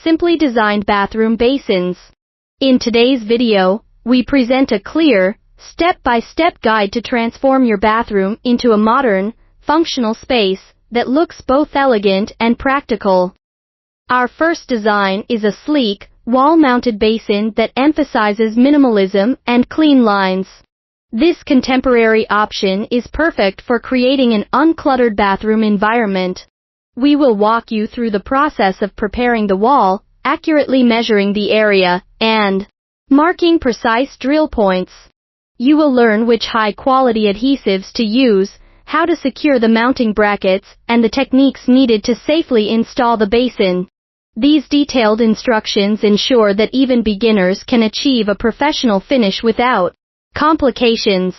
simply designed bathroom basins. In today's video, we present a clear, step-by-step guide to transform your bathroom into a modern, functional space that looks both elegant and practical. Our first design is a sleek, wall-mounted basin that emphasizes minimalism and clean lines. This contemporary option is perfect for creating an uncluttered bathroom environment. We will walk you through the process of preparing the wall, accurately measuring the area, and marking precise drill points. You will learn which high-quality adhesives to use, how to secure the mounting brackets, and the techniques needed to safely install the basin. These detailed instructions ensure that even beginners can achieve a professional finish without complications.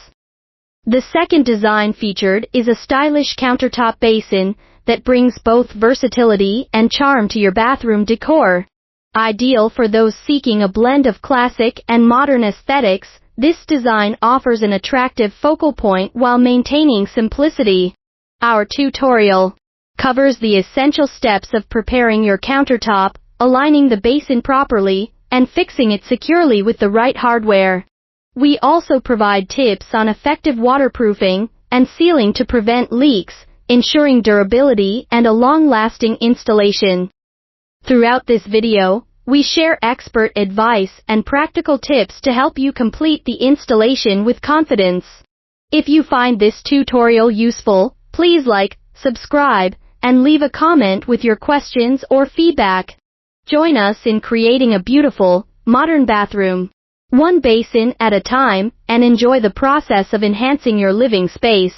The second design featured is a stylish countertop basin that brings both versatility and charm to your bathroom decor. Ideal for those seeking a blend of classic and modern aesthetics, this design offers an attractive focal point while maintaining simplicity. Our tutorial covers the essential steps of preparing your countertop, aligning the basin properly, and fixing it securely with the right hardware. We also provide tips on effective waterproofing and sealing to prevent leaks, ensuring durability and a long-lasting installation. Throughout this video, we share expert advice and practical tips to help you complete the installation with confidence. If you find this tutorial useful, please like, subscribe, and leave a comment with your questions or feedback. Join us in creating a beautiful, modern bathroom, one basin at a time, and enjoy the process of enhancing your living space.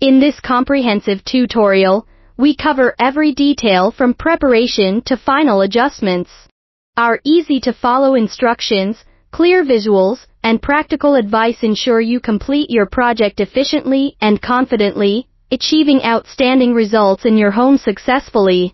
In this comprehensive tutorial, we cover every detail from preparation to final adjustments. Our easy-to-follow instructions, clear visuals, and practical advice ensure you complete your project efficiently and confidently, achieving outstanding results in your home successfully.